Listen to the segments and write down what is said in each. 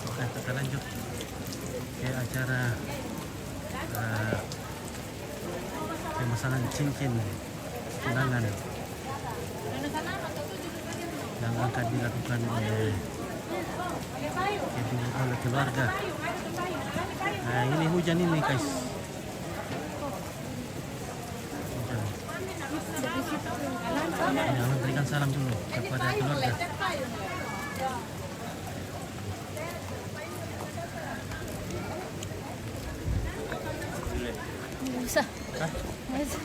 Oke, kita lanjut ke acara pemasangan cincin tunangan yang akan dilakukan oleh keluarga. Nah, ini hujan ini guys. Hujan. Ya, memberikan salam dulu kepada keluarga. Bisa. Hah? Bisa.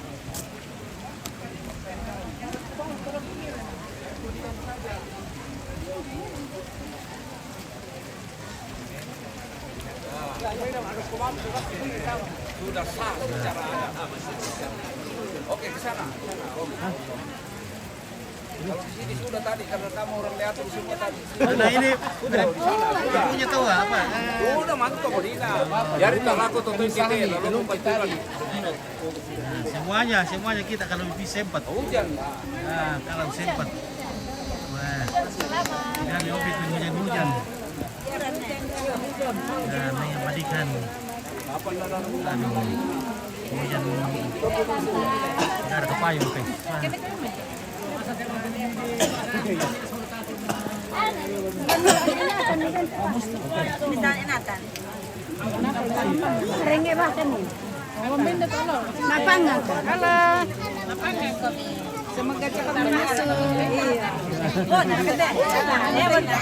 Sudah sah secara ada. Oke, ke sana. Kalau di sini sudah tadi karena kamu orang lihat usulnya tadi. Nah, ini Udah di sana. punya tahu apa? Udah mantap Kodina. Jadi tak laku tuh kita lalu pacaran. Nah, semuanya kita kalau lebih sempat. Hujan. Nah, kalau sempat. Wah. Dari obat hujan-hujan. Nah, mengabadikan. Hujan. Nggak ada kepayung, guys. Renge bahkan nih. Membenda kalau. Napangan. Kalau. Napangan kok. Semoga cepat masuk. Iya. Oh, nak kata. Ya, benar.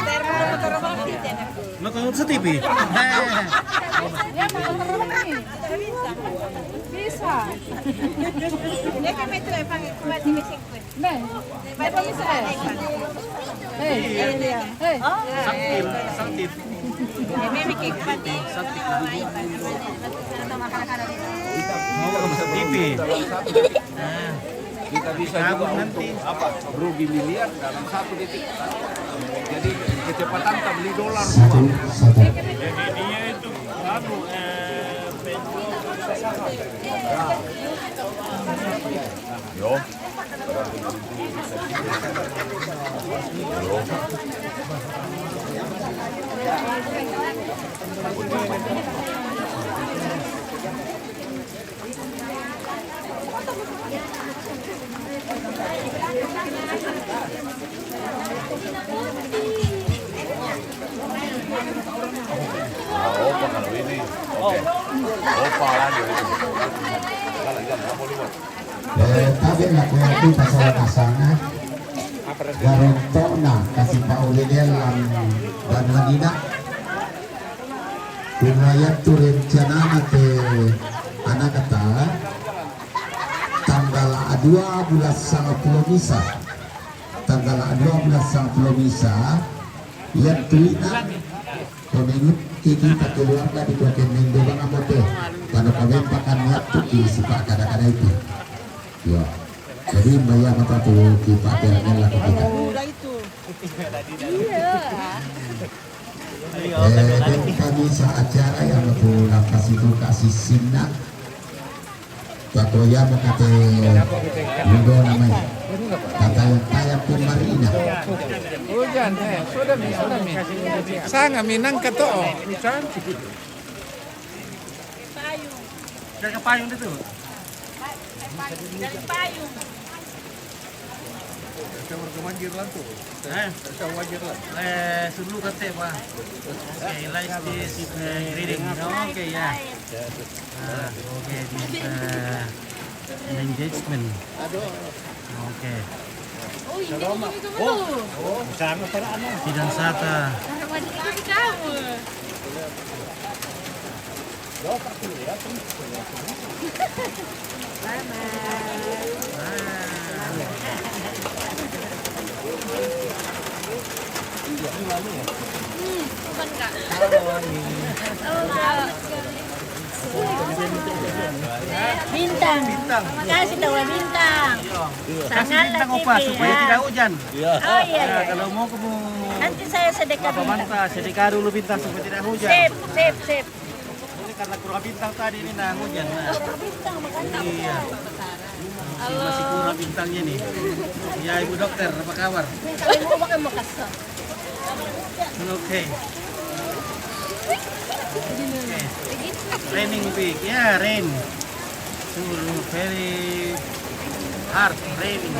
Nonton sa TV. Ya, mau bisa. Dia kami itu yang panggil kuat di mesin kuat. Ben. Berapa bisa? Hei, hei. Sakit. Mimi kek kuat. Sakit. Mau Sa TV. Nah, Kita bisa juga untuk apa? Rugi miliar dalam 1 detik. Jadi kecepatan tak beli dolar semua. Jadi dia itu Yo. Opa kalau ini. Oke. Opa lagi itu. Kalau jangan boleh buat. Tabi na ko yung pasal-pasana Garantona kasi paulinel ang banwanina Pinayat turin tiyanana te anak kata tanggal 2 bulan 10 misa tanggal 2 bulan 10 misa yang tuina pemingit kita keluarga di kuatin minggu bang amote pada kami pakan waktu di sipak kadang-kadang itu ya, jadi bayar mata tuh kita pelanggan lah kita. Dan kami acara yang aku kasih tuh kasih sinak. Batoya mengate ludo namanya. Kata tayang pemarina. Hujan, sudah mi. Saya minang keto. dari kepayung itu. Dari payung. Sebelum kata apa? Okay, like this greeting. Okay, ya. Okay, this an engagement. Okay. Oh, ini Sidang Sata. kamu. Bukan Kak. Bintang. Terima kasih Dewa Bintang. Kasih bintang opa supaya tidak hujan. Oh iya. Nah, kalau mau kamu Nanti saya sedekah apa bintang. mantap, sedekah dulu bintang supaya tidak hujan. Sip. Ini karena kurang bintang tadi ini nah hujan. Nah. Bintang makanya. Iya. Masih kurang bintangnya nih. Ya Ibu Dokter, apa kabar? Kalau mau pakai makasih. Oke. Raining week, yeah, rain. So very hard raining.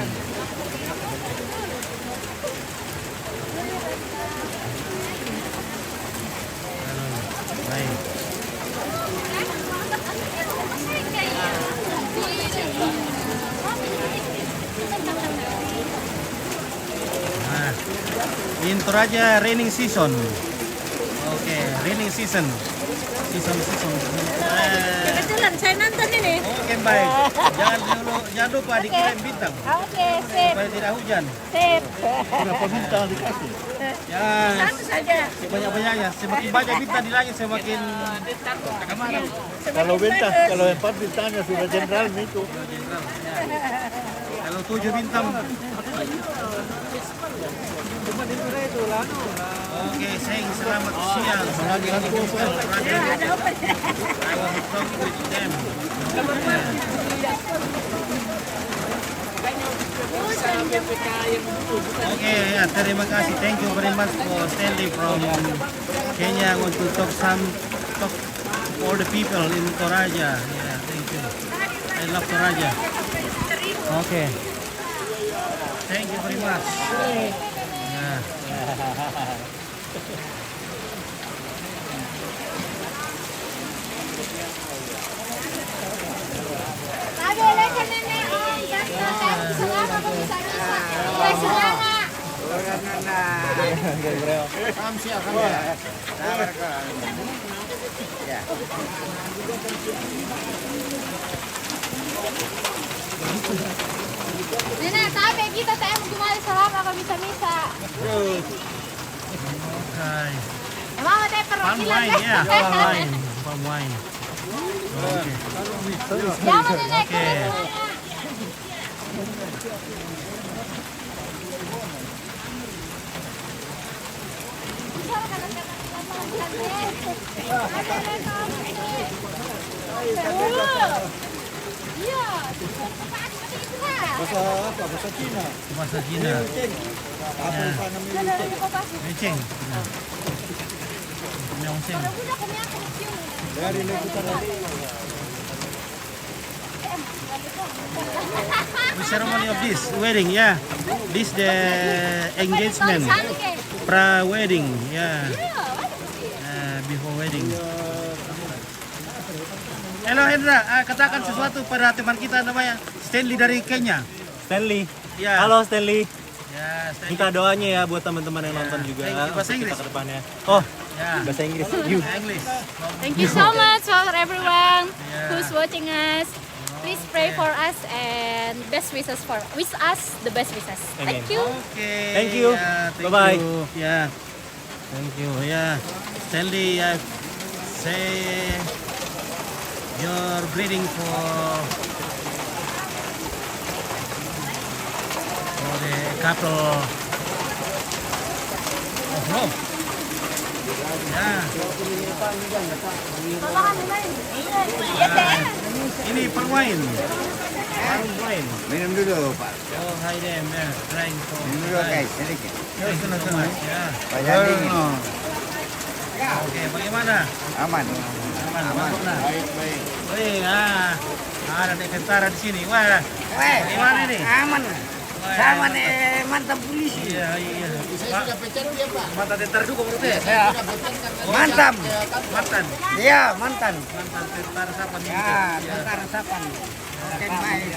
Rain. In Toraja raining season. Oke, raining season. Season. Kebetulan saya nonton ini. Oke, baik. Jangan lupa dikirim bintang Oke, sip. supaya tidak hujan. Sip. Berapa bintang dikasih? Ya, Satu saja. sebanyak-banyaknya. Semakin banyak bintang di langit semakin Kalau bintang, kalau 4 bintangnya sudah jenderal itu. Kalau 7 bintang. Oke, sayang selamat siang. Selagi ada people. ada apa? I will talk with them. Oke, ya, terima kasih. Thank you very much for Stanley from Kenya. I want to talk all the people in Toraja. Yeah, thank you. I love Toraja. Okay. Thank you very much. Yeah. Nenek, sabi kita tayo magdumali sa lama kami sa misa. Okay. Mama tayo pero Palm ilan wine, yeah. Palm wine. Palm wine. Okay. Yaman nenek, Okay. Bahasa Cina. Ya. Meceng. Myeongseng. The ceremony of this wedding, yeah. This the engagement, pra-wedding, yeah. Before wedding. Halo Hendra, katakan sesuatu pada teman kita namanya Stanley dari Kenya. Stanley. Ya. Halo Stanley. Ya, Stanley. Minta doanya ya buat teman-teman yang nonton juga. Thank you. Bahasa untuk Inggris? kita ke depannya. Oh, Ya. bahasa Inggris. You. English. Thank you so much for everyone Yeah. who's watching us. Please pray for us and best wishes for the best wishes. Amen. Thank you. Okay. Thank you. Yeah, thank Bye-bye. you. Yeah. Thank you. Yeah. Stanley, say your greeting for the couple of love. Yeah. Ini palm wine. Palm wine. Minum dulu, Pak. Oh, hi them. Yeah. Trying for. Minum dulu, guys. Sedikit. Thank you so much. Yeah. Banyak dingin. Oke, bagaimana? Aman. Aman. Baik. Ada tentara di sini. Wah, bagaimana nih? Aman. Wah, Sama nih mantan polisi. Iya. Saya sudah pecat dia, Pak. Mantan tentara juga berarti ya? Mantan. Mantan. Iya, mantan. Mantan tentara siapa nih? Ya, tentara Sapan. Oke, baik.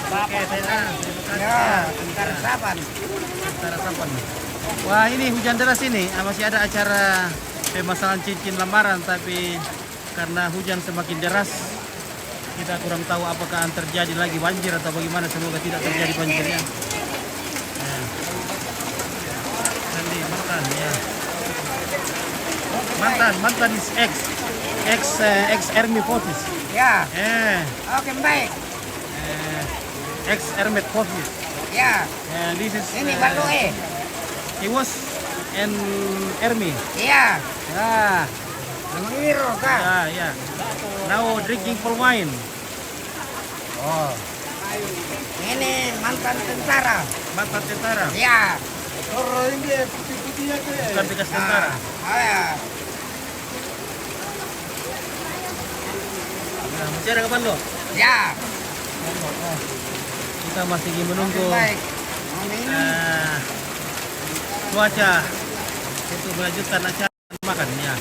Oke, terima kasih. Ya, tentara Sapan. Tentara Sapan. Wah, ini hujan deras ini. Masih ada acara pemasangan cincin lamaran, tapi karena hujan semakin deras, kita kurang tahu apakah akan terjadi lagi banjir atau bagaimana. Semoga tidak terjadi banjirnya. Ya. Nanti mantan, ya. Mantan is ex army forces. Ya, oke, baik. Ex army forces. Ya, And this is ini baru he was in army. Iya, Ah, memang hero kah? yeah. Now drinking full wine. Oh, Ini mantan tentara. mantan tentara. Iya. Bukan bekas tentara. Ya. Nah, masih ada kapan lo? Ya. Kita masih menunggu Baik. Mau minum? cuaca untuk melanjutkan acara makannya.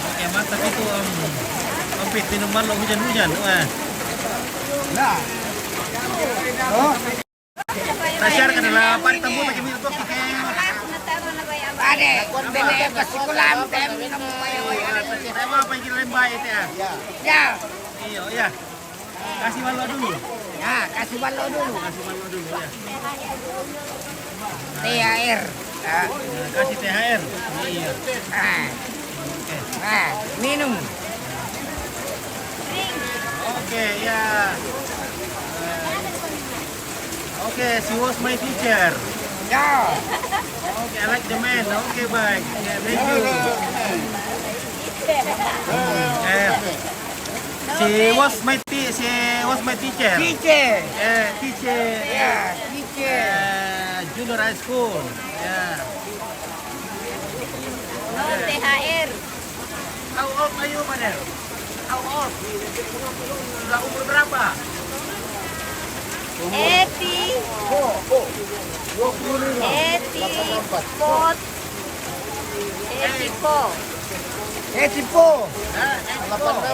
Oke, mantap itu Om Pit, minuman lo hujan-hujan. Wah. Nah. Oh, Tasyar ka nila, pari tamu lagi minum tuh pakai. ade, bende pasikulam tem minum kayo. Saya mau apa yang kita lembay itu ya? Ya. Iya, ya. Kasih malu dulu. Ya, kasih balo dulu. Kasih malu dulu ya. THR. Ah. Kasih THR. Iya. Ah. Oke. Ah, minum. Oke, ya. Oke, she was my teacher. Ya. Oke, I like the man. Oke, baik. Ya, thank you. She was my teacher. Teacher. Teacher. Ya, teacher. Junior high school. Ya. No THR. How old are you, Madam? How old? Sudah umur berapa? 80. 84. 84. Etipo.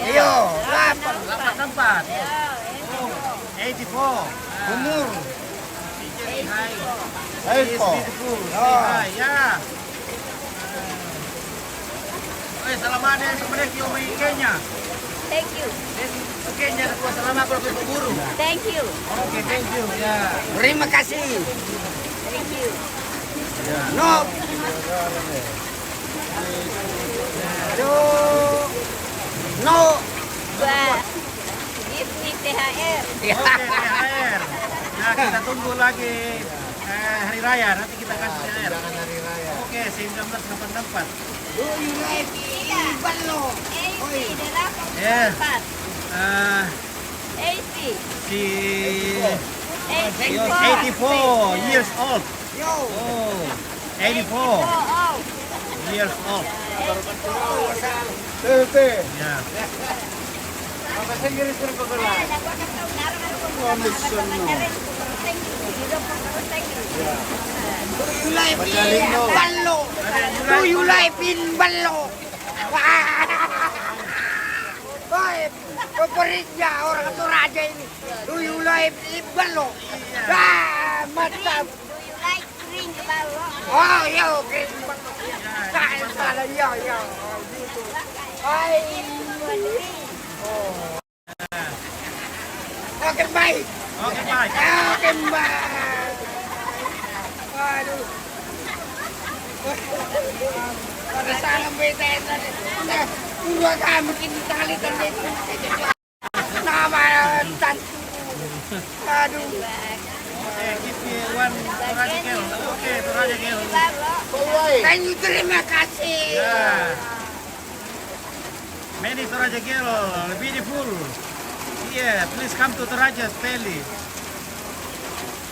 Iyo, 84. 84. umur. Teacher is high. He is beautiful. Say hi. Ya. Oke, selamat ya sebenarnya kau main Kenya. Thank you. Kenya aku selamat kalau kau guru. Thank you. Oke, thank you. Ya. Terima kasih. Thank you. No. No. But give me THR. Oke, THR. Nah, kita tunggu lagi hari raya. Nanti kita kasih THR. Oke, 1984. Balo. 80 de la Ya. 80. She 84. 84 years old. Yo. Oh, 84 Oh, years old. Ya. Do you like balo? Do you like balo? Hoy, favoritnya orang Toraja ini. Do you like balo? Ah, mantap. Oh, iya, oke. Salah, iya, iya. Gitu. Hai. Oke, baik. Oke, baik. Oke, baik. Waduh. Ada salam BTN tadi. Nah, dua kami bikin tali tadi. Nama tantu. Aduh. Oke, give me one Toraja girl. Oke, Toraja girl. Thank you, terima kasih. Ya. Many Toraja girl, beautiful. Yeah, please come to Toraja, Steli.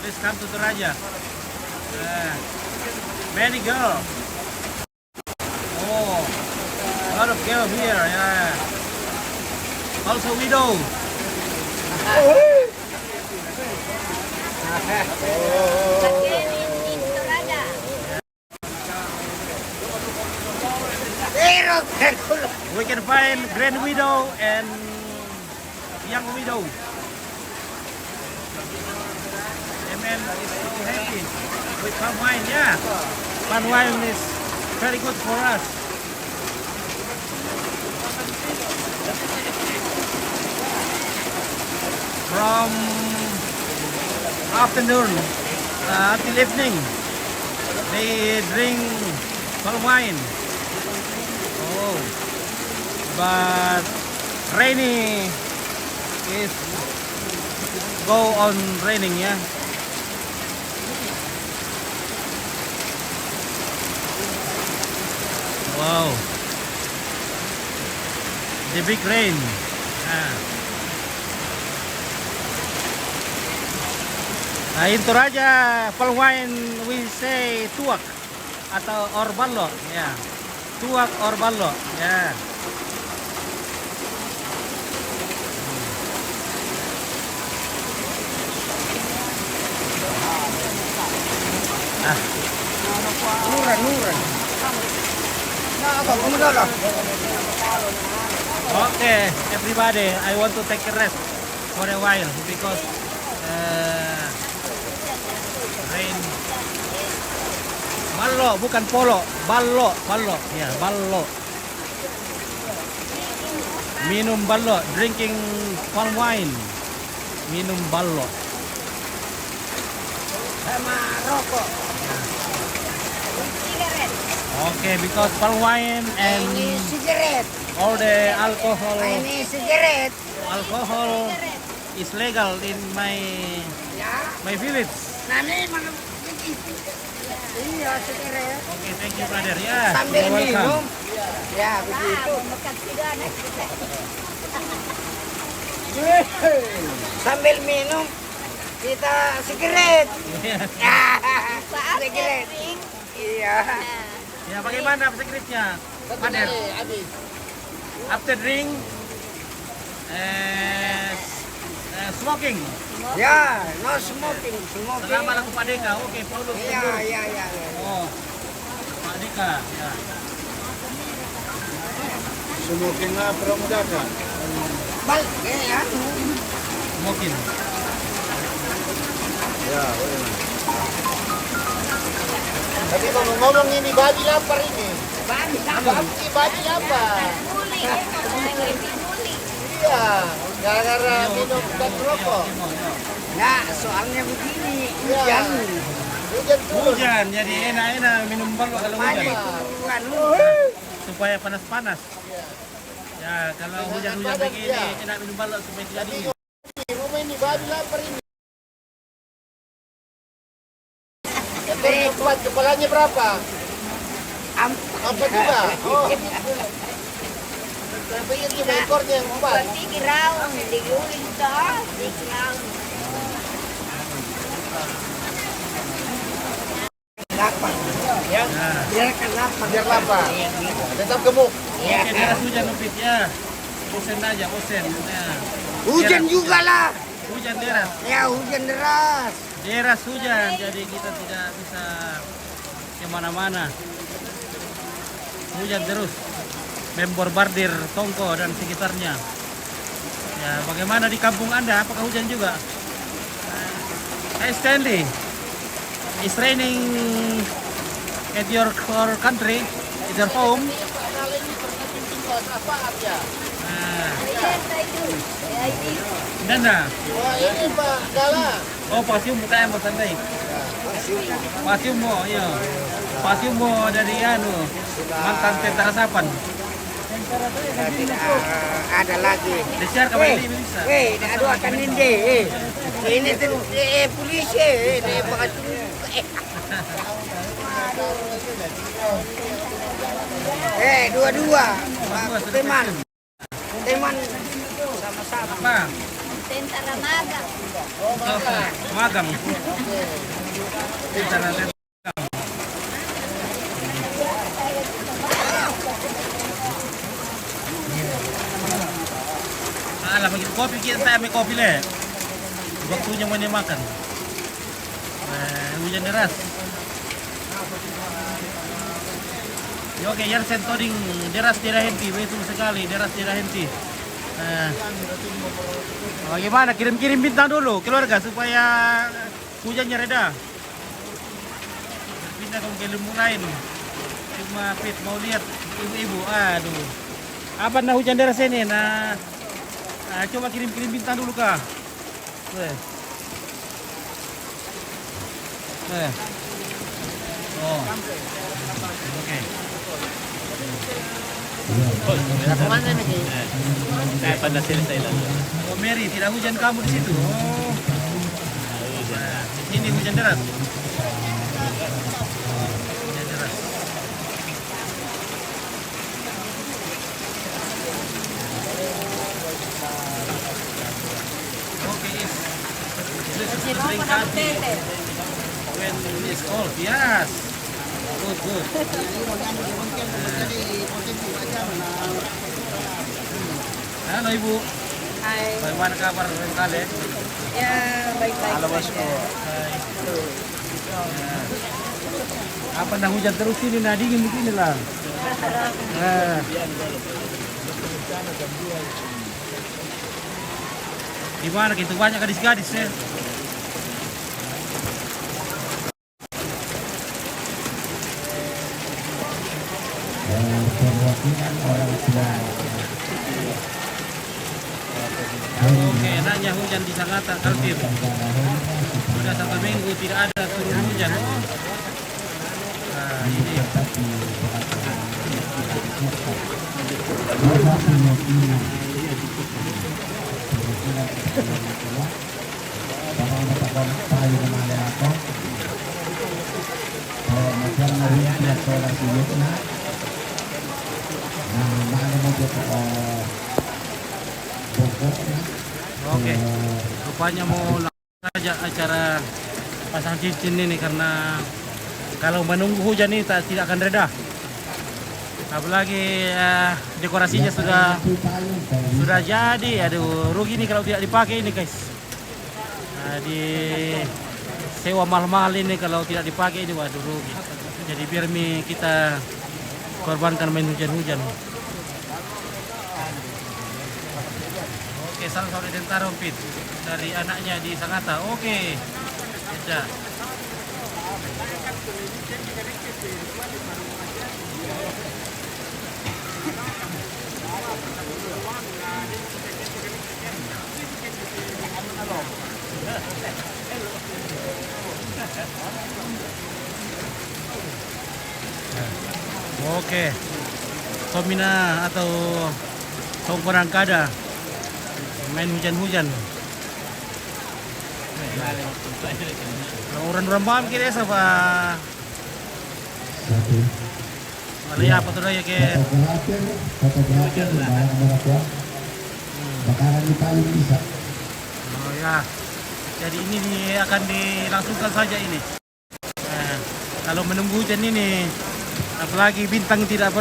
Please come to Toraja. Many girl. Oh, a lot of girl here. Yeah. Also widow. We can find grand widow and young widow. The man is so happy with palm wine. Yeah, palm wine is very good for us. From afternoon until evening, they drink palm wine. Oh, but rainy is go on raining, yeah. Wow, the big rain. Ah. In Toraja, palm wine we say tuak atau or ballo, ya. Tuak or ballo, ya. Nuran. Nah, apa kamu dah? Okay, everybody, I want to take a rest for a while because rain. Ballo, bukan polo, ballo, ya, ballo. Minum ballo, drinking palm wine. Minum ballo. Sama rokok. Okay, because palm wine and Ini sigaret. all the alcohol Ini sigaret. is legal in my village. Nani mana? Iya sigaret. Okay, thank you brother. Ya, Sambil you're welcome. minum. Ya begitu. Sambil minum kita sigaret. Yeah. Sigaret. Iya. Ya, bagaimana secretnya? Brother. After drink, smoking. Ya, no smoking. Selamat aku Pak Deka. Oke, Paulus. Iya. Oh, Pak Deka. Ya. Smoking na pramudakan. Balik ya. Smoking. Ya, Tapi kalau ngomong ini babi lapar ini. Babi lapar. Iya, gara-gara minum dan rokok. Nah, soalnya begini, hujan. Hujan, jadi enak-enak minum ballo kalau hujan. Supaya panas-panas. Ya, kalau hujan-hujan begini enak minum ballo supaya tidak dingin. Rumah ini babi lapar ini. Kepalanya berapa? Apa juga? Oh. Tapi ini ekornya yang 4. 3 round, digulung toh, 3 round. Lapar. Ya. Biar lapar. Tetap gemuk. Oke, deras hujan Upit ya. Usen aja, usen. Ya. Hujan juga lah. Hujan deras. Ya, hujan deras. Deras hujan, jadi kita tidak bisa kemana-mana. Hujan terus, memborbardir Tongko dan sekitarnya. Ya, bagaimana di kampung Anda? Apakah hujan juga? Hey Stanley, it's raining at your country, at your home. Nanda. Wah, ini Pak Gala. Oh, pasium tayo mo sanday. Pasium mo, iya. Pasium mo dari mantan tentara Sapan. Ada lagi. Desiar kembali bisa. Aduh akan ini. Ini tuh polisi, ini pengatur. Dua-dua. Teman sama-sama. Apa? Tentara magang. Magang. Tentara magang. Alah, begitu kopi kita ambil kopi le. Waktunya mau makan. Hujan deras. Oke, yang sentoding deras tidak henti, betul sekali deras tidak henti. Bagaimana? Kirim-kirim bintang dulu keluarga supaya hujannya reda. Pindah ke lembu lain. Cuma Fit mau lihat ibu-ibu. Aduh. Apa nah hujan deras ini? Nah, coba kirim-kirim bintang dulu kah? Oh. Oke. Pada selesai lalu. Oh Mary, tidak hujan kamu di situ. Oh. Nah, di sini hujan deras. Hujan deras. Oke, drink coffee when it's cold. Yes. Good, good. Halo Ibu. Hai. Bagaimana kabar kalian? Ya, baik-baik. Halo Bosku. Hai. Apa nah hujan terus ini, nah dingin begini lah. Nah. Gimana gitu banyak gadis-gadis ya? Perwakilan orang tua. Oke, enaknya hujan di Sangatta, Kaltim. Sudah 1 minggu tidak ada turun hujan. Nah, ini. Oke, rupanya mau langsung saja acara pasang cincin ini karena kalau menunggu hujan ini tidak akan reda. Apalagi dekorasinya sudah jadi. Aduh, rugi nih kalau tidak dipakai ini guys. Di sewa mahal-mahal ini kalau tidak dipakai ini, waduh rugi. Jadi biar kita korbankan main hujan-hujan. Oke, salam sore Dentaro Pit dari anaknya di Sangatta. Oke, ya. Oke, Somina atau Songkorang Kada main hujan-hujan. Orang-orang paham kira apa? Malaya apa tuh ya ke? Fotografer, bakaran di paling bisa. Oh ya, jadi ini akan dilangsungkan saja ini. Nah, kalau menunggu hujan ini, apalagi bintang tidak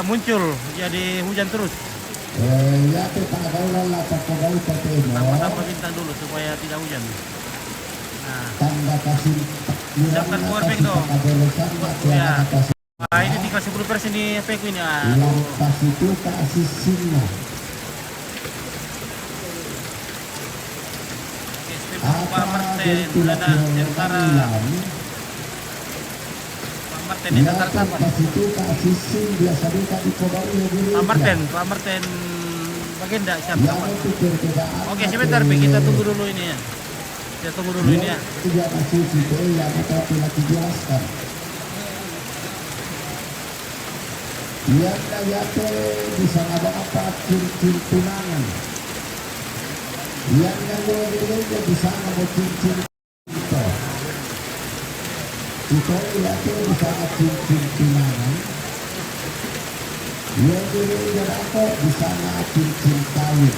muncul, jadi hujan terus. Tambah bintang dulu supaya tidak hujan. Nah, siapkan power bank dong. Ya. Nah, ini tinggal 10% di efek ini. Pak Martin, Lana, Tentara. Pak Martin di Tentara Sabar. Pak Martin Bagenda siapa? Oke, sebentar, Pi, kita tunggu dulu ini ya. Kita tunggu dulu ini ya. Yang bisa ada apa cincin tunangan. Yang nyawa bisa ada cincin itu. Itu bisa ada cincin tunangan. Yang apa bisa ada cincin kawin.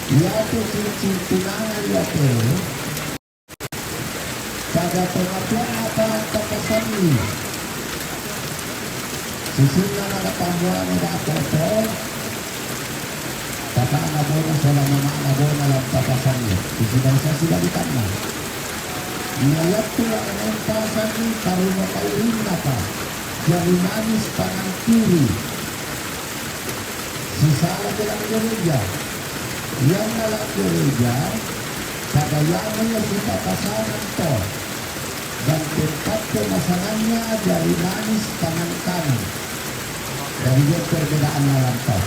Yaitu cincin tunangan yaitu pada pengakuan apa pesan ini. Sisinya ada tambuhan ada apa-apa. Kata anak bona selama anak bona dalam papasannya. Sisi bangsa sudah ditanya. Niat tulang empasan ini karena kairin apa? Jari manis tangan kiri. Sisa dalam gereja. Yang dalam gereja pada yang sudah pasangan toh. Dan tempat pemasangannya jari manis tangan kanan. Dari dia perbedaan dalam toh.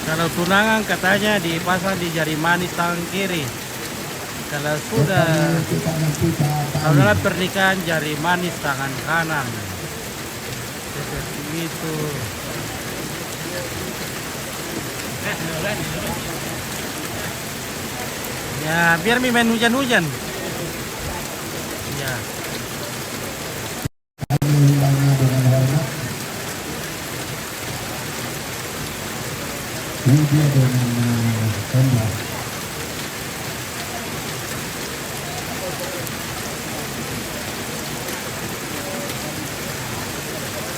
Kalau tunangan katanya dipasang di jari manis tangan kiri. Kalau dalam pernikahan jari manis tangan kanan. Seperti itu. Ya, biar main hujan-hujan. Ya. Widya dengan Hendra.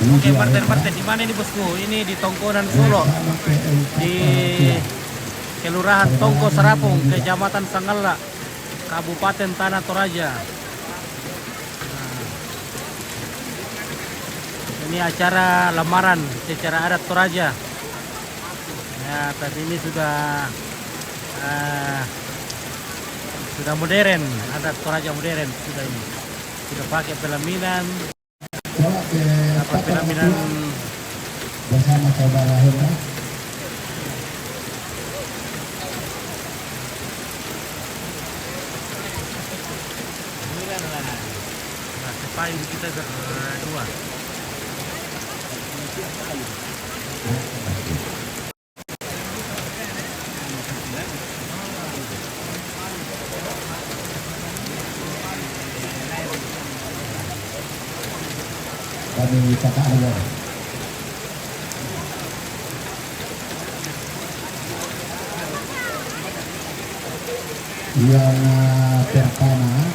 Oke, partai-partai di mana ini bosku? Ini di Tongkonan Solo, di Kelurahan Tongko Serapung, Kecamatan Sanggala, Kabupaten Tanah Toraja. Nah, ini acara lamaran secara adat Toraja. Ya, tapi ini sudah modern, adat Toraja modern sudah ini. Sudah pakai pelaminan. Dapat pelaminan bersama saudara Hendra. Nah, sepain kita berdua. Kami kakak ayah. Yang pertama,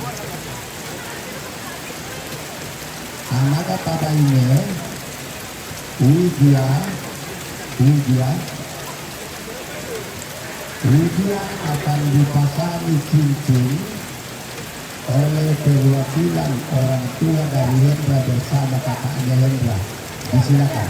anak pada ini Widya akan dipasangi cincin oleh perwakilan orang tua dari Hendra bersama kakaknya Hendra. Disilakan.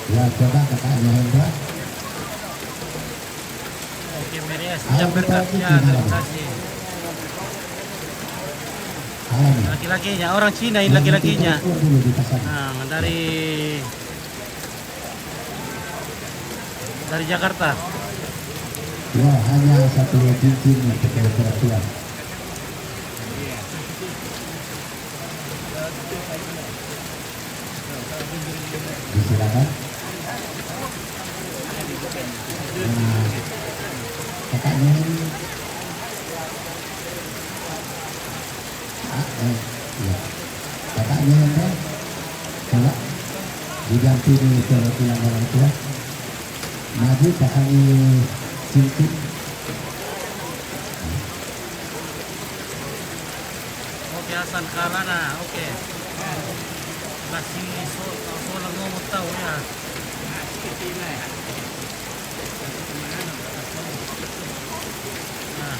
Ya, coba kakaknya Hendra. Oke, Merias, jam berkatnya, terima kasih. Alami. Laki-lakinya, orang Cina ini laki-lakinya. Nah, dari Jakarta. Ya, hanya satu cincin untuk perempuan. Disilakan. Nah, kakaknya ini ya. Kakaknya Hendra coba didampingi perwakilan orang tua, maju pasangi cincin. Oke, Hasan Kalana, oke. Masih solang ngomong tahu ya. Nah.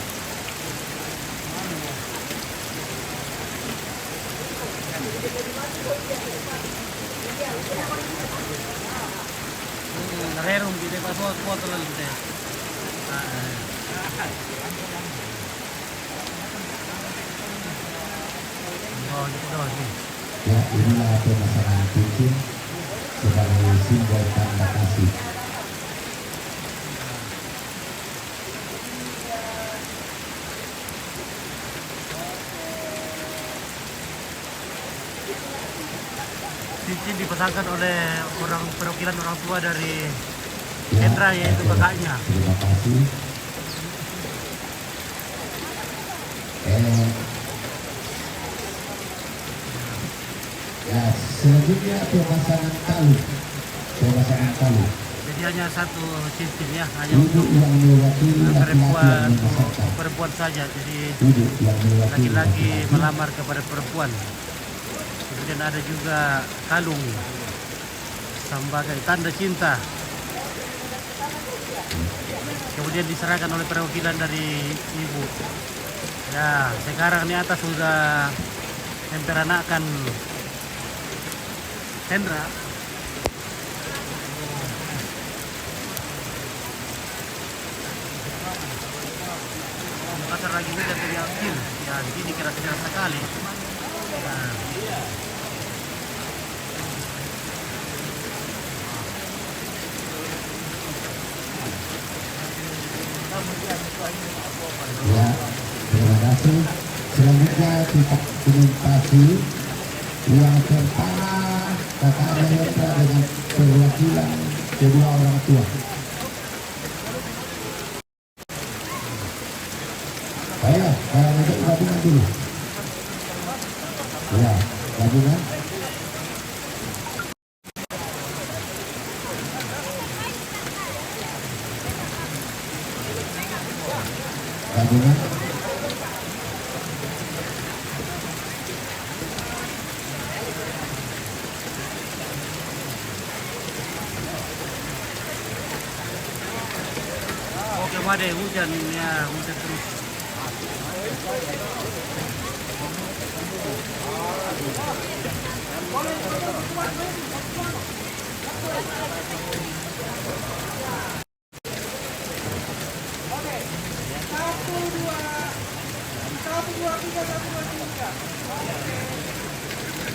Narerong kita pas foto lang kita. Oh, itu. Ya, inilah pemasangan cincin sebagai simbol tanda kasih. Cincin dipasangkan oleh perwakilan orang tua dari Hendra, yaitu kakaknya. Terima kasih. Ya, selanjutnya pemasangan tali. Jadi hanya satu cincin ya, hanya Ibu untuk yang mewakili laki-laki yang memasangkan. perempuan saja. Jadi Ibu yang mewakili laki-laki melamar kepada perempuan. Kemudian ada juga kalung sebagai tanda cinta. Kemudian diserahkan oleh perwakilan dari ibu. Ya, sekarang di atas sudah memperanakan Hendra. Makassar lagi hujan dari April. Ya, di sini kira-kira sekali. Nah. Ya, terima kasih. Selanjutnya kita komunikasi yang pertama kakaknya Hendra dengan perwakilan kedua orang tua. Ayo, untuk gabungan dulu. Ya, gabungan. Gabungan. Oke, Made, hujan ya, hujan terus.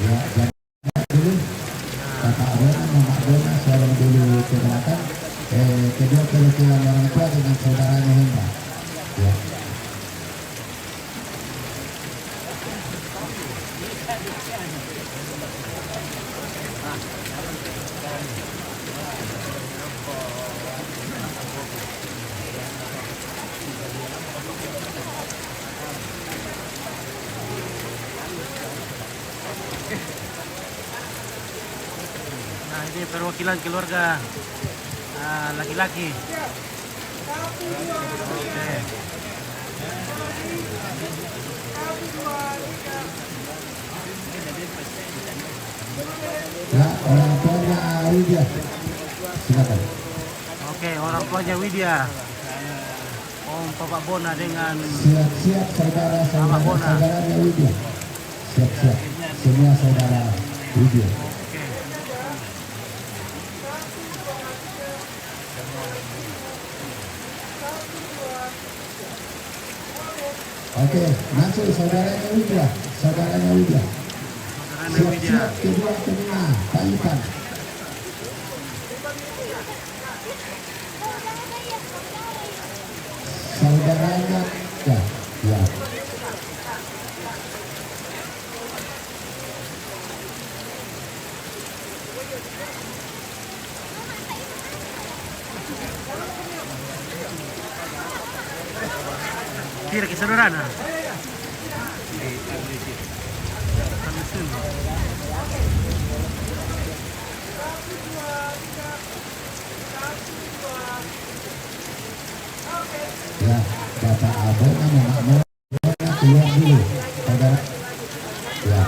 Ya, jangan dulu. Kakak Bona, Mama Bona, saya dulu ke belakang. Kedua perwakilan orang tua dengan saudaranya Hendra. Ya. Nah, ini perwakilan keluarga laki-laki. Oke. Ya, orang tuanya Widya. Silakan. Oke, orang tuanya Widya. Om Bapak Bona dengan Siap-siap saudaranya Widya. Siap-siap. Semua saudara Widya. oke. Oke, masuk saudaranya Widya. Saudaranya Widya. Saudaranya Widya. Siap-siap kedua tengah. Taliban. Saudaranya ya, ya. Kira ke saudara nah. Ya, Bapak Abona, Mama Bona keluar dulu. Saudara. Ya.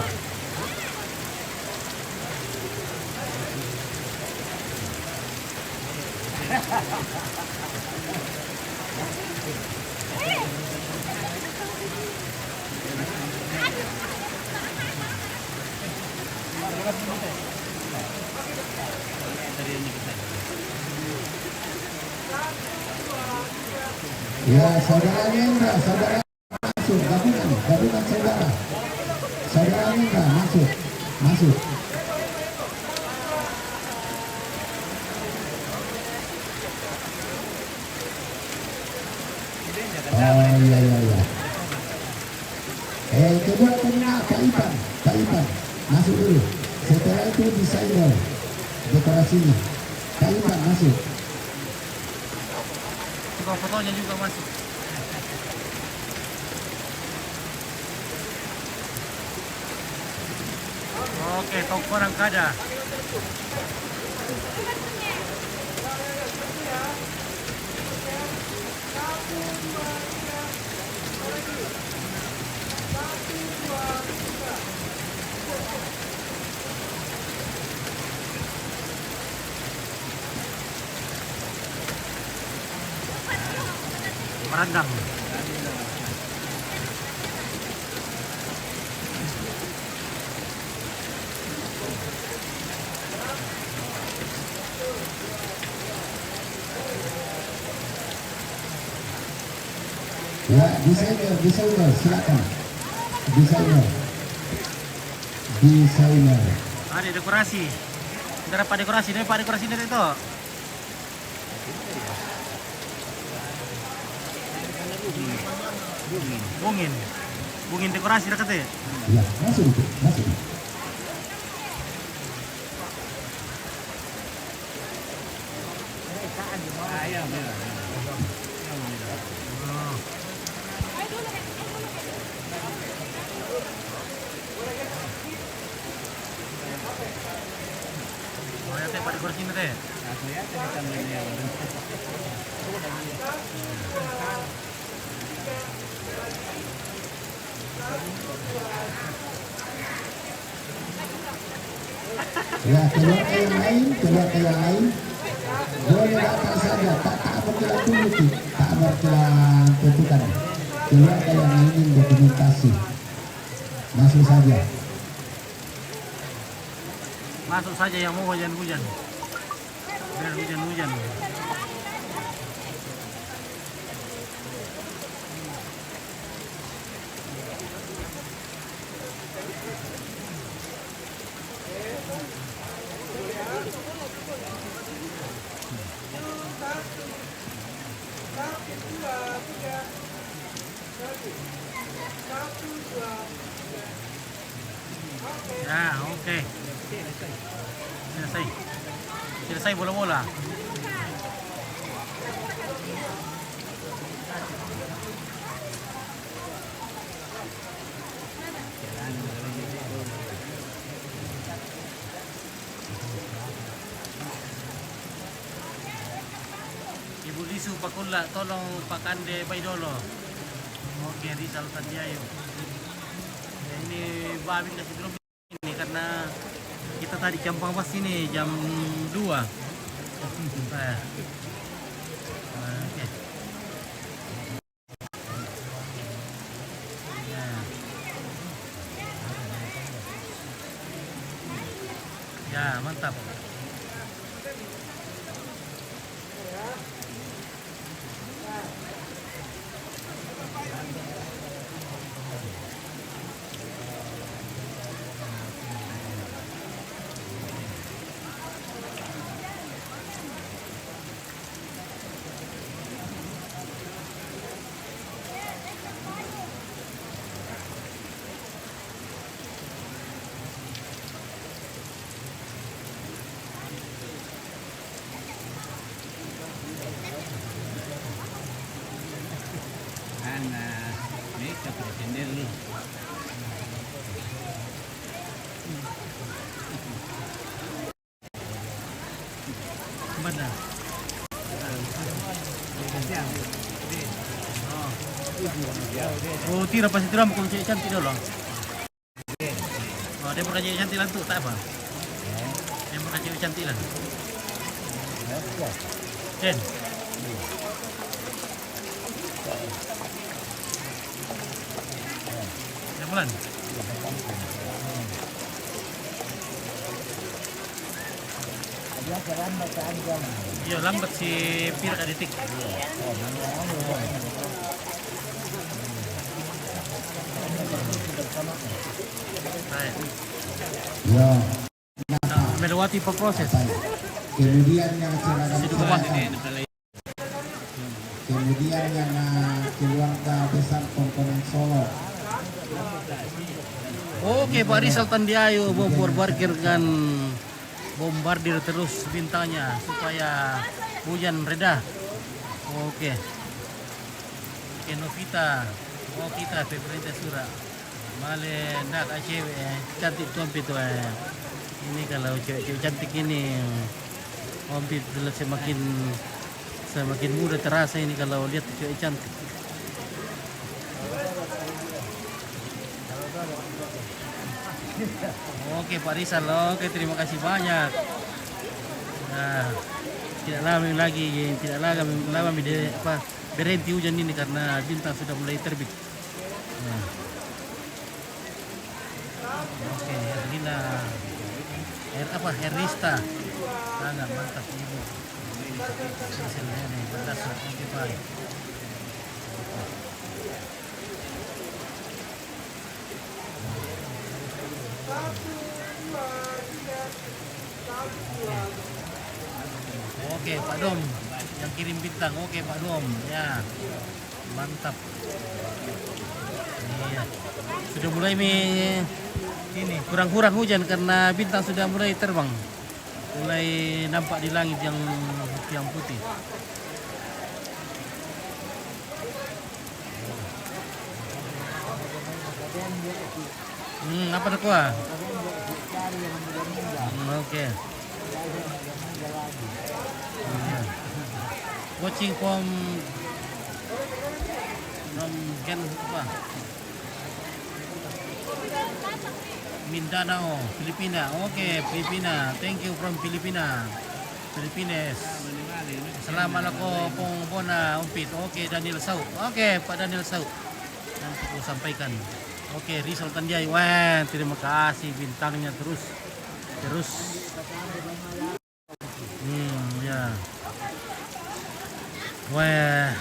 Ya, saudaranya Indra, saudara masuk, gabungan saudara. Saudara Indra masuk. Oh iya. Kedua tengah Taliban, masuk dulu. Setelah itu desainer dekorasinya. Taliban masuk. Fotonya juga masuk. Oke, toko Rangkada. Merendam. Ya, desainer, silakan. Desainer. Ada dekorasi. Ntar Pak dekorasi dari itu. Bungin dekorasi dekat ya. Ya, masuk. Pak di kursi teh. Ya, keluar ke yang lain, keluar ke yang lain. Boleh datang saja, tak berkelanjutan, tak berkelanjutan. Keluar ke yang ingin dokumentasi. Masuk saja. Masuk saja yang mau hujan-hujan. Biar hujan-hujan. Ya, oke. Selesai. Selesai bola-bola. Ibu Lisu Pakula, tolong Pak Kande Baidolo. Oke, Rizal Tanjayo. Ya, ini Babin kasih dulu ini karena kita tadi jam pas sini jam 2. Nah, oke. Ya, mantap. Ini kapal sendiri. Mana? Oh, tira pasti tira bukan cewek cantik dulu. Oh, dia bukan cewek cantik lah tuh, tak apa. Dia bukan cewek cantik lah. Jen. Yang bulan. Iya, lambat si Pira detik. Ya, Melewati proses. kemudian yang seragam Situ bawah kemudian yang keluarga besar komponen Solo. Oke, Pak Rizal Tandiayo memborbarkirkan bombardir terus bintangnya supaya hujan reda. Oke. Oke, Novita. Oh, kita pemerintah surah. Male nak cewek cantik tumpit tuh. Ini kalau cewek-cewek cantik ini tumpit semakin mudah terasa ini kalau lihat cewek cantik. Oke Pak Rizal, oke terima kasih banyak. Nah, tidak lama berhenti hujan ini karena bintang sudah mulai terbit. Nah. Oke, Herlina, Herista, sangat mantap ibu. Hasilnya nih, batas oke baik. Oke Pak Dom yang kirim bintang. Oke Pak Dom ya, mantap. Iya, sudah mulai ini kurang-kurang hujan karena bintang sudah mulai terbang, mulai nampak di langit yang putih. Apa nak kuah? Oke. Watching from Ken apa? Mindanao, Filipina. Oke, Filipina. Thank you from Filipina. Philippines. Salamat ako pong umpit. Oke, Daniel Sau. Oke, Pak Daniel Sau. Nanti aku sampaikan. Oke, Rizal Tanjai. Wah, terima kasih bintangnya terus. Ya. Wah.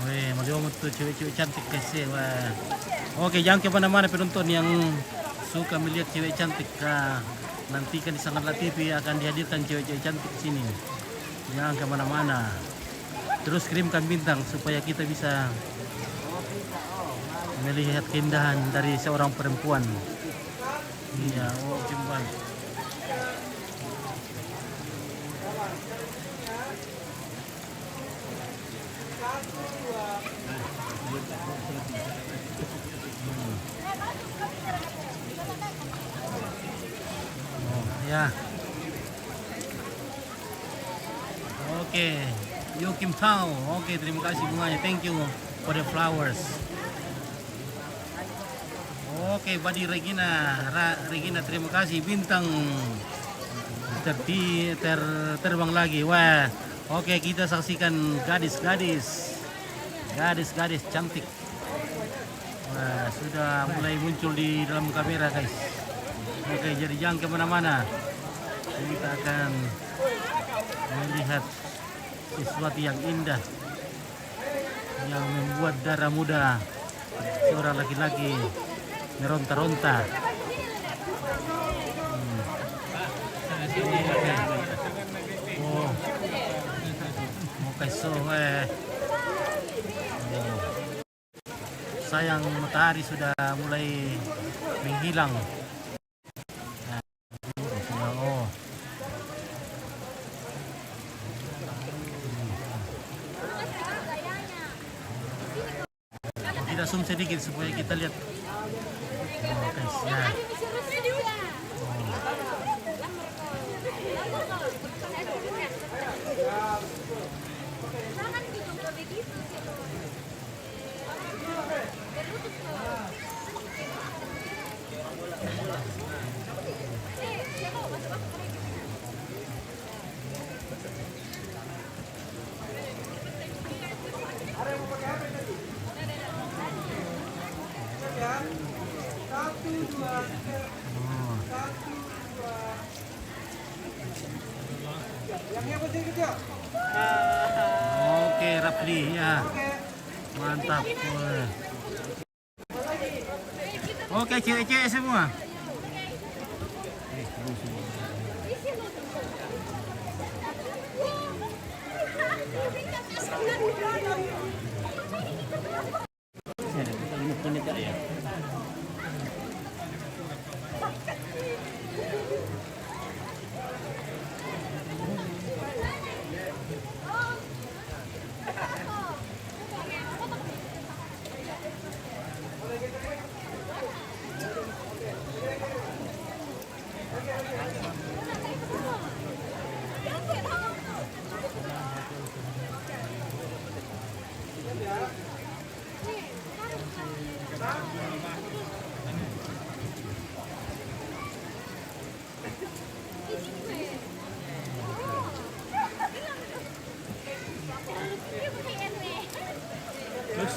Weh, maliwamot tuh cewek-cewek cantik guys ya. Wah. Oke, jangan kemana-mana penonton yang suka melihat cewek cantik. Nantikan di Sangatlah TV akan dihadirkan cewek-cewek cantik di sini. Jangan kemana-mana. Terus kirimkan bintang supaya kita bisa melihat keindahan dari seorang perempuan. Iya, oh jemban. Ya. Oke, Yo Kim Tao. Oke, terima kasih bunganya. Thank you for the flowers. Oke, Badi Regina. Regina, terima kasih. Bintang terbang lagi. Wah. Oke, kita saksikan gadis cantik. Wah, sudah mulai muncul di dalam kamera, guys. Oke, jadi jangan kemana-mana. Kita akan melihat sesuatu yang indah yang membuat darah muda seorang laki-laki meronta-ronta. Oh, oke, so sayang matahari sudah mulai menghilang. Kita zoom sedikit supaya kita lihat. Oke, ya. Oke, Rapli ya. Mantap. Oke, cewek-cewek semua.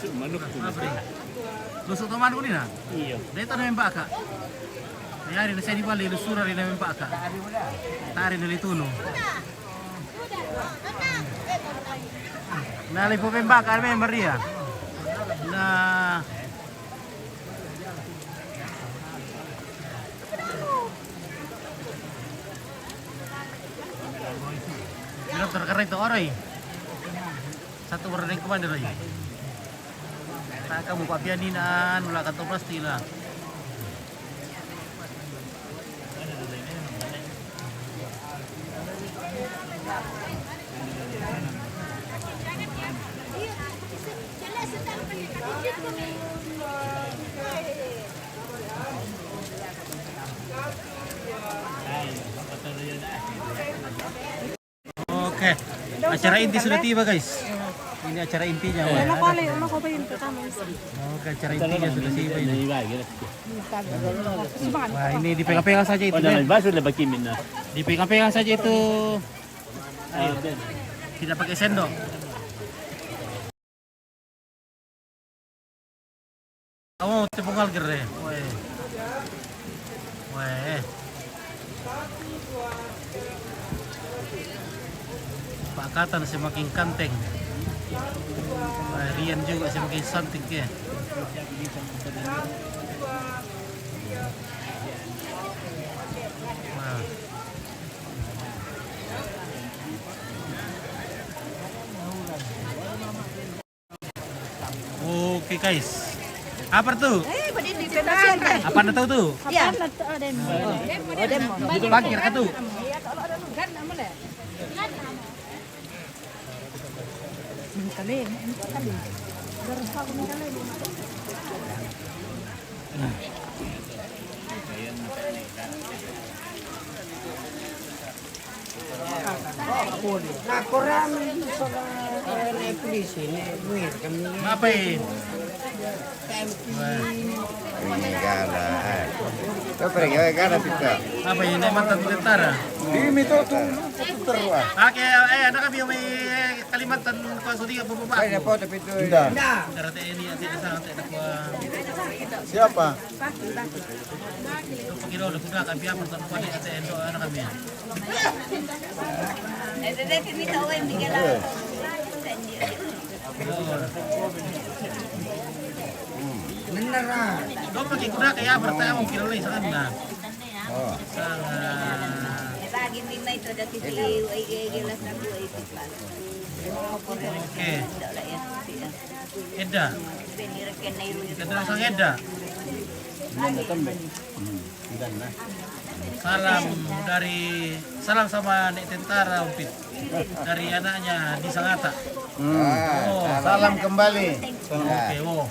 Manok tuh. Lusuk to manok ni na. Iya. Dito na memba ka. Ayari na sa di bali lusura rin na memba ka. Tari na lituno. Nali po memba ka me Maria. Na Bilo terkeren to oray. Satu orang yang kemana lagi? Tak kamu Pak Pianinan, wala ka to pasti lah. Acara inti sudah tiba guys. Ini acara intinya. Ano ko ba yung pertama? Oke, acara intinya sudah tiba ini. Subukan. Wah, ini dipegang-pegang saja itu. Dipegang-pegang saja itu. Tidak pakai sendok. Oh, tepunggal gere. Weh. Weh. Pakatan semakin kanteng. Wah, Rian juga semakin santik ya. Wah. Oke guys. Apa tuh? Apa anda tahu tuh? Ya. Bakir ka tuh? Nakurami sa police ini, wait kami. Ngapain? Ini gala. Kau pergi gala pita. Apa ini mantan tentara? Ini tuh terus. Oke, ada kami yang may Kalimantan Pasudi ka bubaba. Ay, po tapi itu. Tidak. Karate ini ati sa ati na kwa. Siapa? Ito pagiro na kuda ka biya mantan kwa ni ate endo ana kami. Bener ah. Do pagi kuda kaya bertanya mong kilala sa kanila. Oh. Sa Oke. Eda. Kita sang Eda. Salam sama Nek Tentara Umpit dari anaknya di Sangatta. Oh, Salam kembali. oke, oh.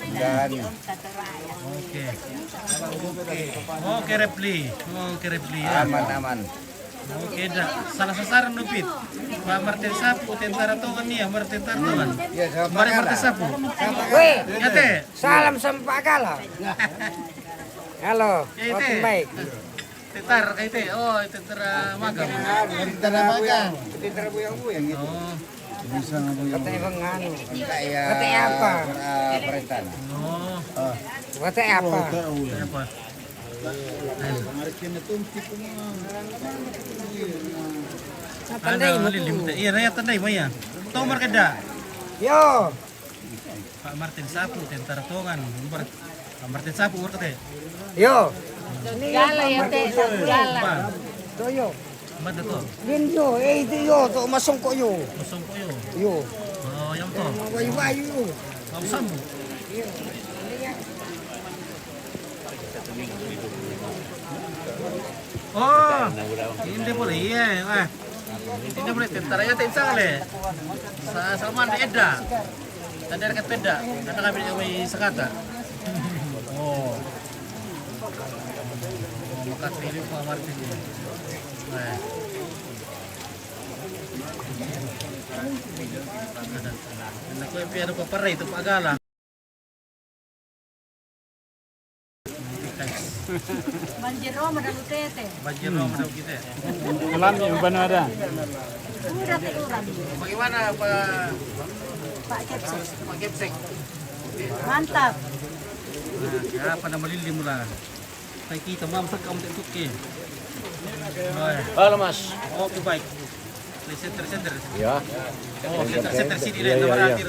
Dan Oke. Oke, Repli. Oke, Repli ya. aman. Oke, dah. Salah sasaran Upit. Pak Martin Sapu tentara Tongan nih, Martin Tartongan. Ya, siapa Kemarin Martin kalah? Sapu. Weh, Ya teh. salam sama Pak Kala. Halo, Ya oke teh. baik. Tentar kayak teh. Oh, tentara magang. Tentara magang. Tentara buyang-buyang gitu. Oh. Katanya bang anu. Kayak Katanya apa? Peritan. Oh. Katanya apa? Apa? Tandai mo lilim. to. Iya, raya tandai mo ya. Tomar kada. Yo, Pak Martin Sapu tentara Tongan. Pak Martin Sapu urut teh. yo. Gala ya, te. Gala. Apa? Toyo. Mana tuh? Din yo, itu yo, to masungko yo. Kosong po yun. Yo. Oh, yang to. Wayu-wayu yo. Kamu sambu. Oh, hindi boleh iya. Hindi boleh tentara ya tensa kali. Sama ada Eda. Tadi ada kata Eda. Karena kami may Sangatta. Oh. Makat pilih Pak Martin. Nah. Ako yung piano pa pare ito pagala. Banjiro, madalutete. Banjir mo daw kita. Alam niyo ba na ada? Urat at urat. Bagaimana Pak Pak Kepsek. Pak Gepsek? Mantap. Ya, pada malilim mo lang. Tayo kita mamsak ka untuk tuki. Halo Mas. Oke baik. Center. Ya. Oh, center sini deh, nomor akhir.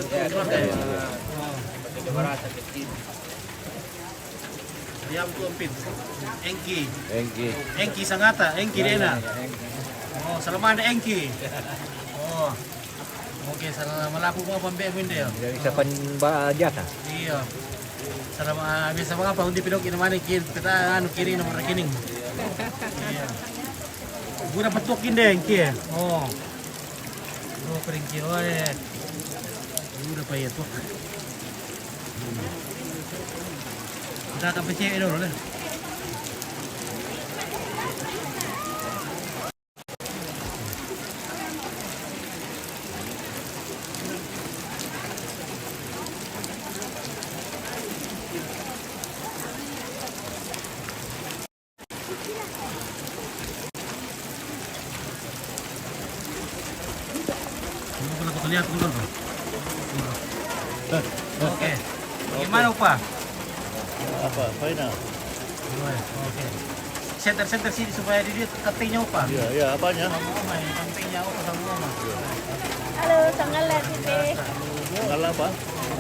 Ayam kumpit. Engki Sangatta, Engki Dena. Oh, salaman Engki. Oh. Oke, salam malapu mo pambemin deh. Dari siapa jasa? Iya. Selama biasa mengapa undi pinok ini mana kita anu kiri nomor rekening. Iya. Gua dapat tokin deh Engki. Oh. Oh, peringki oe. Udah payah tuh. Kita akan pecah dulu deh. lihat dulu tuh. Oke. Gimana Pak? Apa? Final. Oke. Center sini supaya dia ketingnya Pak. Iya, apanya? Ketingnya sama Mama. Halo, Sanggala TV. Tanggal apa?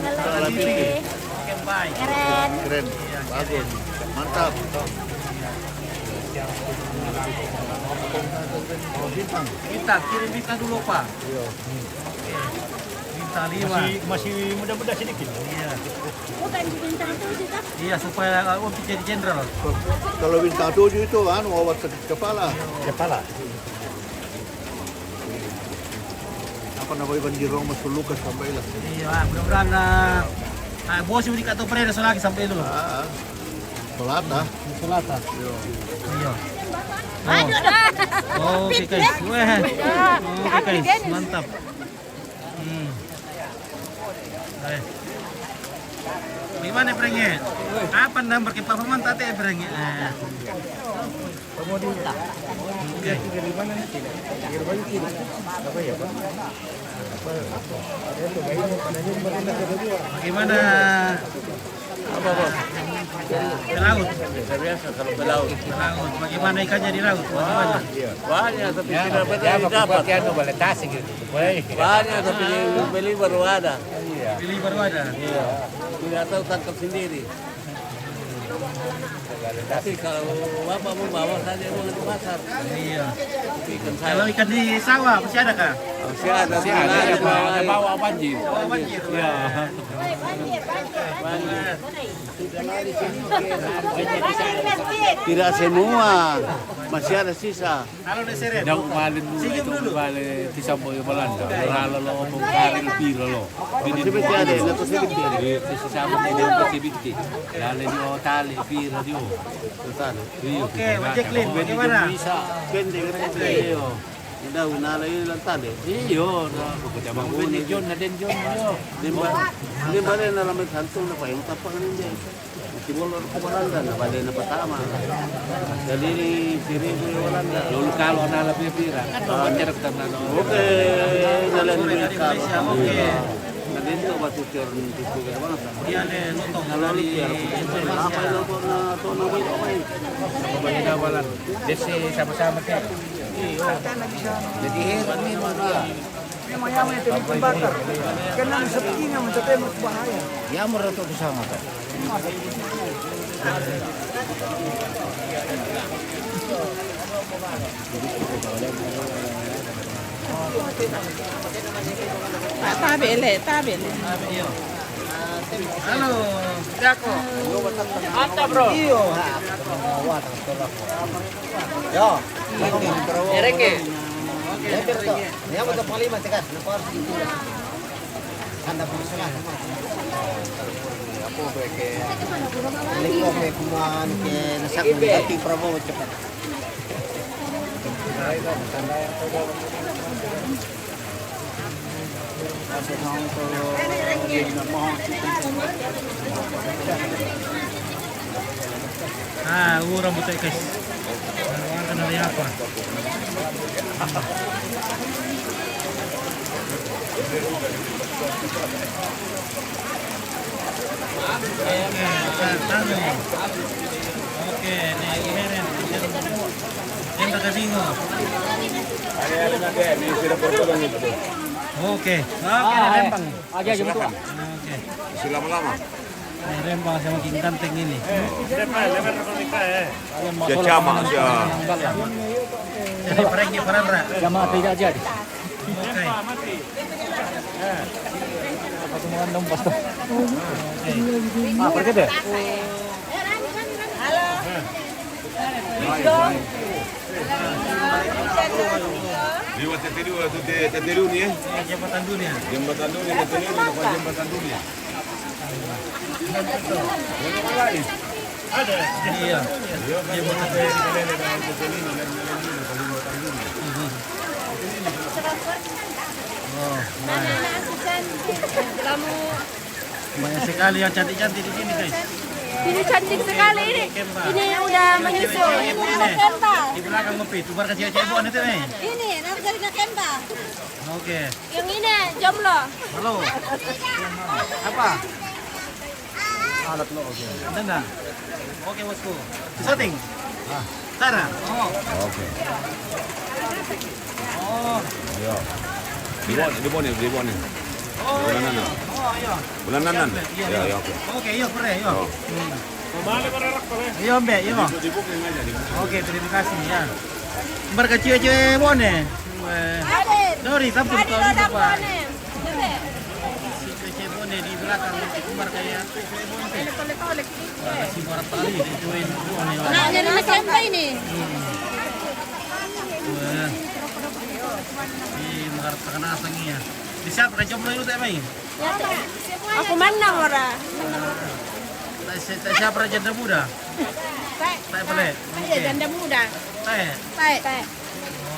Sanggala TV. Oke, bye. Keren. Keren. Bagus. Mantap. Bintang, kirim bintang dulu Pak. Iya. Bintang 5. Masih muda-muda sedikit. Iya. Bukan bintang tuh sih, tak? Iya, supaya untuk jadi jenderal. Kalau bintang 7 itu obat sakit kepala. Kepala. Apa namanya banjirong masuk luka sampai lah. Iya, mudah-mudahan bos ini kata Preda lagi sampai dulu. Selata. Selata. Iya. Aduh, Oh, oke guys. Wah. Oke guys, mantap. Baik. Gimana perangnya? Apa nomor ke performan tadi perangnya? Komoditas. Oke. Bagaimana? Apa? Ke laut. Biasa kalau ke laut. Ke laut. Bagaimana ikannya di laut? Bagaimana? Banyak tapi tidak pernah dapat. Banyak tapi beli baru ada. Pilih baru ada. Iya. Tidak tahu tangkap sendiri. Tapi kalau bapak mau bawa saja mau ke pasar. Iya. Ikan Kalau saya ikan di sawah masih ada kah? masih ada. Masih ada. Bawa banjir. Oh, banjir. Iya. Tidak semua, masih ada sisa. Halo Deseret. Daw malin Sige dulu. bale tisambo yung balanda. Ralo lo mong kari lo piro lo. Sibiti ada, nato sibiti ada. Ito sa mo din ang sibiti. Lalo niyo tali piro niyo. Oke, Mas Jacqueline, bagaimana? Bisa, pwede ka iyo. Hindi, unalay lang tali. Iyo, pagkabang ni John na din John mo. Di ba rin nalamit hantong na pa yung tapang hindi. Sibol ko balanda na bali na patama. Jadi siri ko yung balanda. Lolo kalo na la pira. Panjarap ta na no. Oke, jalan Sore dari Malaysia, oke. Na dito ba tutor ni tutor ka ba? Dia ada lotong Nalalo dari pier. Apa Indonesia. yung po na to na ba ito? Pabalik walan. Desi sama-sama kayo. Jadi heran ni mga maya-maya ito may bakar. Kanang sa pagkina man sa tayo bahaya. Yamor to sama ka. Tabi le. Iyo. Halo, Dako. Ata bro. Iyo ha. Yo. Ereke. Niya mo sa palima tekas na par dito. Handa po sila. Apo ba ke liko me kuman ke nasak mo dati promo cepat. Urang buta guys. Nawakan dari apa? Oke, naik heren. Yang tak bingo. Oke, rempang. Aja jam tua. Oke. Masih lama-lama. Ini rempang sama king kanteng ini. Dia cama aja. Jadi perangnya perang. Jama tidak jadi. Oke. Pas mo andong pasto. Pergi deh. Liwat Teteru ni eh. Jabatan dunia. Jembatan dunia, Teteru depan jembatan dunia. Iya. Jabatan banyak sekali yang cantik-cantik di sini guys. Ini cantik sekali ini. Ini udah menyusul. Ini Kemba. di belakang ngopi. Tubar ke cewek-cewek bon itu nih. Ini, dari Kemba. Oke. Yang ini, jomblo. Halo. Apa? Tendang. Oke bosku. Syuting. Tara. Oh. Oke. Oh. Ayo. Di bon. Oh. Bulanan. Oh, iya. Bulanan. Iya, Ya, iya. oke. Oke, iya, pare, iya. Oh. Iya, Mbak, iya. Oke, terima kasih ya. Bar ke cewek-cewek bone. Sorry, tapi kalau lupa. Si cewek bone di belakang si kumbar kayak cewek bone. Si barat tali di cewek bone. Nah, dari Kemba ini. Di barat tekan asang ya. Di siapa ada jomblo itu teh mai? Aku menang ora. Siapa ada janda muda? Tak boleh. Iya, janda muda. Tak. Baik.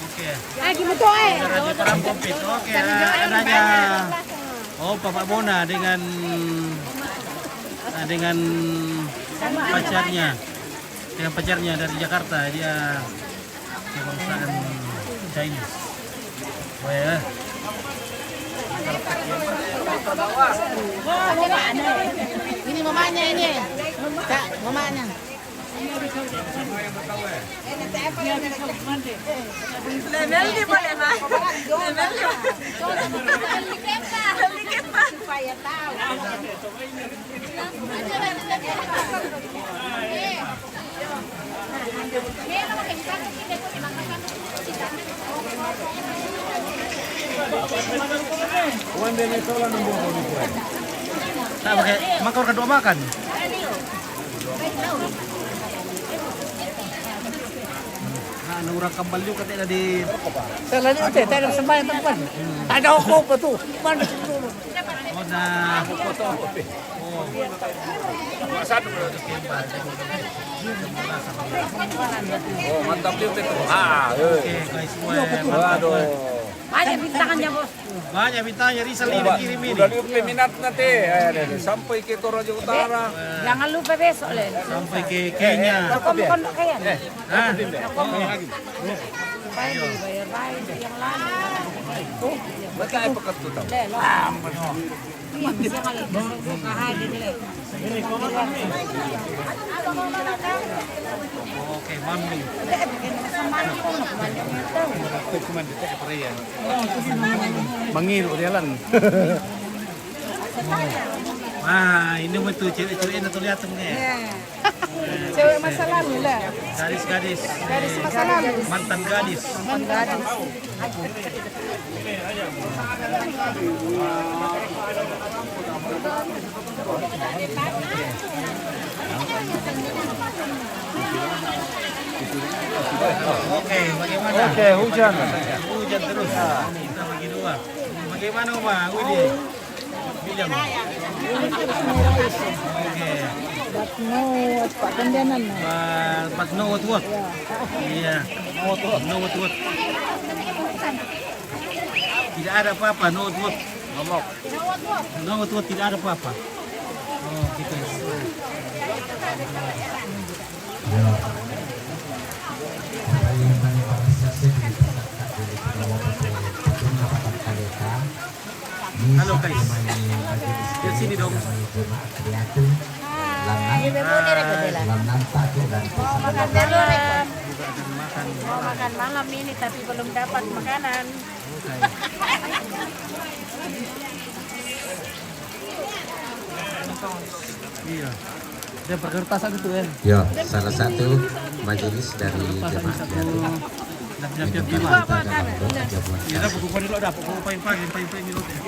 Oke. Lagi betul Raja perang komplit. Oke, adanya Bapak Bona dengan pacarnya. Dengan pacarnya dari Jakarta, dia perusahaan Chinese. Oh ya. Ini mamanya ini. Kak, mamanya. Level di boleh mah. Supaya tahu. Tak pakai makor kedua makan. Nah, orang kambal juga tidak di. Selain itu, tak ada sembahyang tempat. Tak ada hukum apa tu. Mana situ? Oh, nah. Oh, mantap dia itu. Oke, guys, Waduh. Banyak bintangannya, Bos. banyak bintangnya Rizal ini kirim ini. Udah lihat minat nanti. Sampai ke Toraja Utara. Jangan lupa besok, Len. Sampai ke Kenya. Kamu kondok kayak. Hah? Bayar baik yang lain. Mereka apa kata tahu? Oke, mami. Mangiru dia lan. Wah, ini betul cewek-cewek ini tuh lihat tuh nih. Cewek masa lalu lah. Gadis-gadis. Gadis masa lalu. Mantan gadis. Oke, bagaimana? Oke, hujan. Hujan terus. Kita bagi dua. Bagaimana, Oma? Widi. Pinjam. Oke. Pak Kendanan. Pak Nowot. Iya. Nowot. Tidak ada apa-apa, Nowot. Ngomong. Nowot tidak ada apa-apa. Oh, gitu. Halo guys, di sini dong. Mau makan malam ini tapi belum dapat makanan. Iya. Dia perkertasan itu kan. Ya, salah satu majelis dari jemaat Jatim. Jam-jam Kita 5. dalam doa jamuan Ya, dapat kukuha dulu, dapat kukuha pagi minut ya.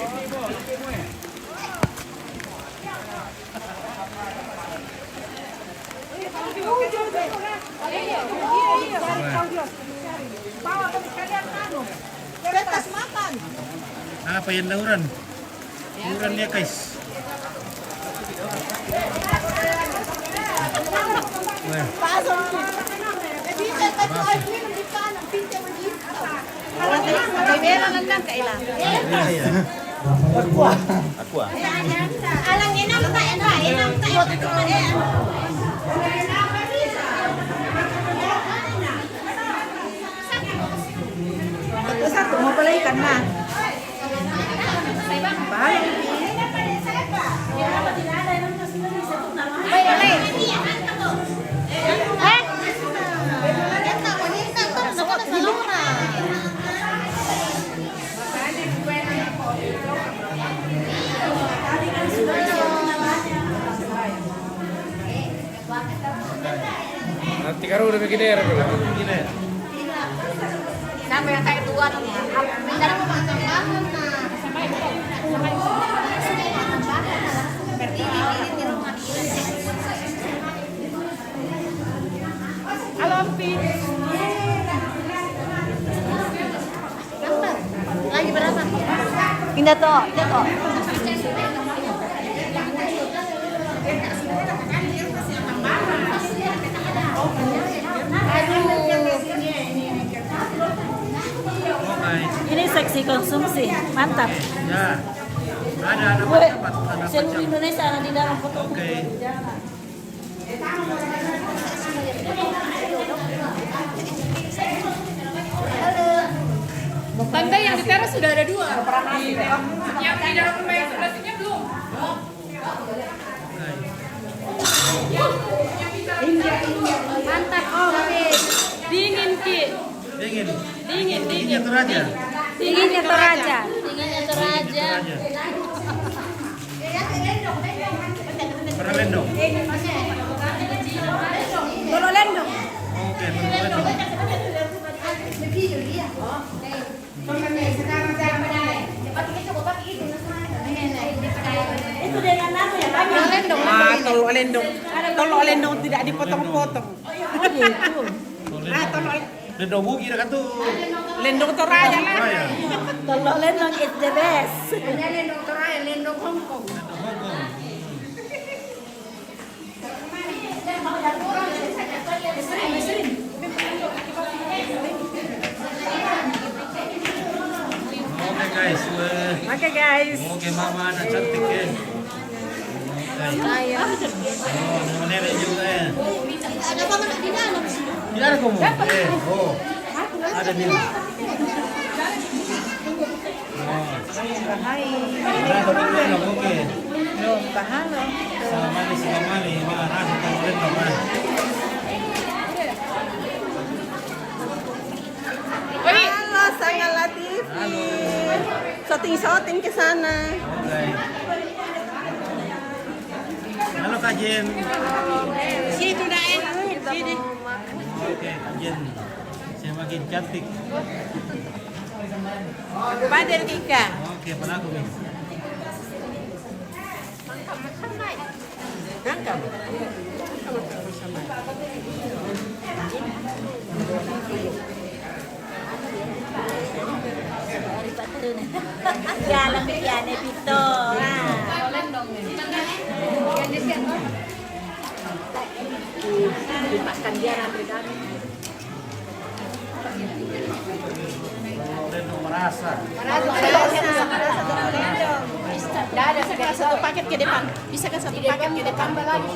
Apa yang dauran? Daurannya guys. Alang enam tak Nanti karo udah begini ya. Gini. Sampai yang kayak tuan. Benar mau makan banget nah. Halo Pi. Lagi berapa? Indah toh. Ini seksi konsumsi, mantap. Ya. Ada cepat. Seluruh Indonesia ada di dalam foto. Oke. Tante yang di teras sudah ada 2. Yang di dalam rumah yang sebelah sini belum. Mantap. Dingin Ki. Dingin. Dingin. Dinginnya Toraja. Dinginnya Toraja. Pernah lendong. Tolo lendong. Oke, pernah lendong. Itu dengan apa ya? Tolo lendong. Tolo lendong tidak dipotong-potong. Oh gitu. Lendong bugi dah kan tuh. Lendong Toraja lah. Toraja. Tolo lendong is the best. Lendong Toraja, lendong Hongkong. Oke guys. Oke mama anak cantik ya. Oh, nama nenek juga ya. Ada apa di dalam sih? Di dalam kamu? Oh. Ada di. Hai. Oke. Belum pahalo. Samali, mahal kemarin mama. Halo, saya Latif. Halo. Shooting ke sana. Oke. Halo Kak Jen. Situ dah Sini. Oke, Kak Jen. Saya makin cantik. Badar Kika. Oke, pada aku nih. Rangkam. Jalan bikian itu. Dimakan dia nanti kami. Lendong merasa. Dah ada satu paket ke depan. Bisa kan satu paket ke depan lagi.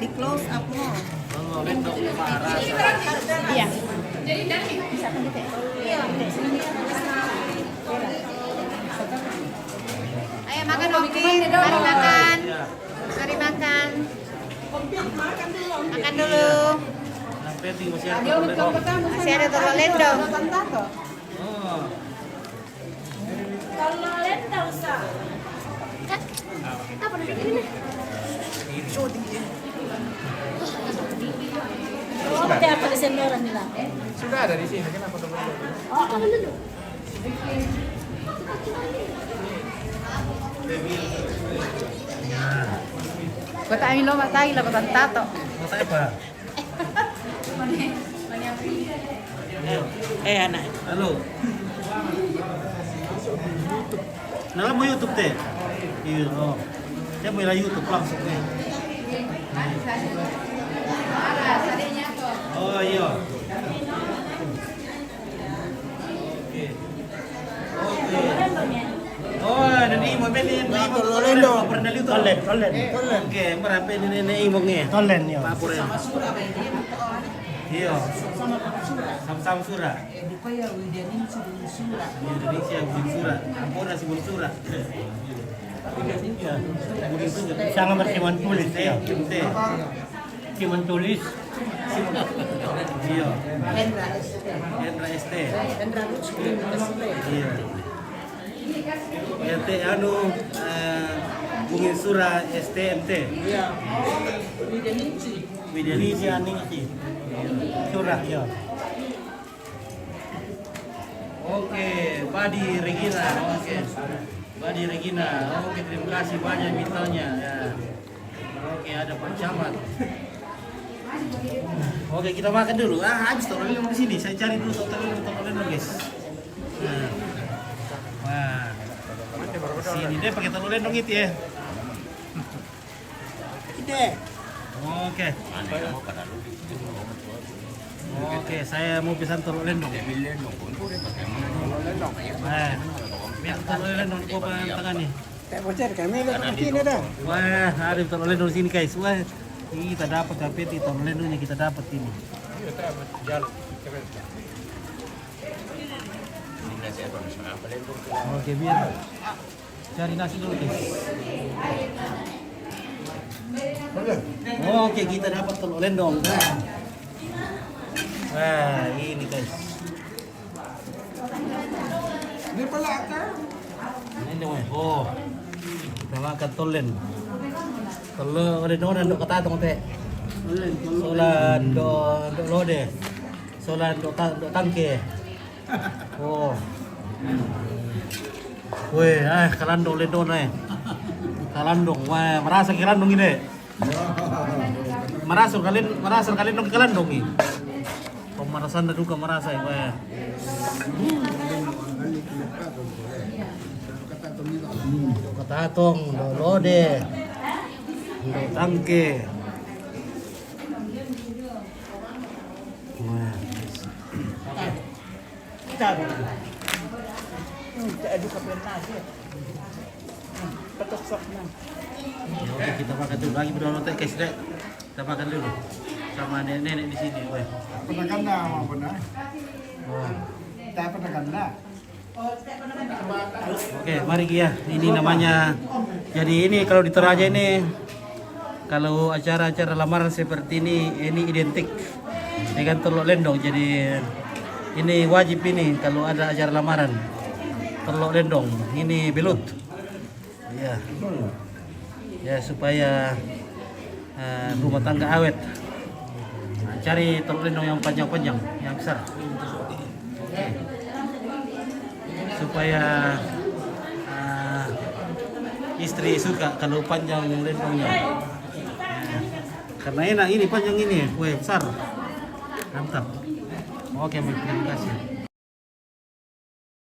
Di close up more. Lendong merasa. Iya. Ayo makan Oki, mari makan. Mari makan. Makan dulu. Peti masih ada lendong. Masih ada telur lendong. Oh. Kalau lendang sah. Apa namanya ini? Oh, apa di sendoran nila? Sudah ada di sini, kenapa teman-teman? Oh, apa dulu? Kota amin lo matai lah kota tato. Kota apa? Anak. Halo. Nala mo YouTube teh? Iya. Oh. Dia mau YouTube langsung nih. Oh iya. Oke. Oh, dan ini mau beli ini mau pernah lihat tolen. Oke, berapa ini imongnya? Tolen ya. Pak Pura. Iya. Sama-sama surah. Indonesia Budin Surah. Ampun si Budin Surah. Sangat bersiman tulis ya. Siman tulis. Iya. Hendra ST. Iya. Ente anu Bukit Sura STMT. Widenici Anici. Sura ya. Oke, Badi Regina. Oke. Badi Regina. Oke, terima kasih banyak mintanya ya. Oke, ada Pak Camat. Oke, kita makan dulu. Habis tolong di sini. Saya cari dulu tolong guys. Nah. Sini deh pakai telur lendong itu ya. Ide. Oke. Oke, saya mau pesan telur lendong. Nah, biar telur lendong di bawah tangan nih. Kayak bocor kami lihat sini dah. Wah, ada telur lendong di sini guys. Wah, kita dapat tapi telur lendongnya kita dapat ini. Oke, biar cari nasi dulu guys. Oke, kita dapat telur lendong. Wah, ini guys. Ini pala ka? Ini oh, kita makan tolen. Telur lendong dan dok katatong teh. Solan dok lode. Solan dok tangke. Oh. Weh, kalandong lendong kalandong, wah merasa kalandong ini. Merasa kalian dong kalandong ini. Pemerasan juga merasa, wah. Katatong, lode, tangke. Wah. Adu kapan nasi. Patok sok na. Oke, kita makan dulu lagi berdua teh guys deh. Kita makan dulu sama nenek di sini, weh. Penaganda mau benar. Oh. Tak penaganda. Oke, mari ya. Ini namanya. Jadi ini kalau di Toraja ini kalau acara-acara lamaran seperti ini identik dengan telur lendong. Jadi ini wajib ini kalau ada acara lamaran. Telur lendong, ini belut. Ya. Ya supaya rumah tangga awet. Nah, cari telur lendong yang panjang-panjang, yang besar. Supaya istri suka kalau panjang lendongnya. Karena enak ini panjang ini, besar. Mantap. Oke, terima kasih.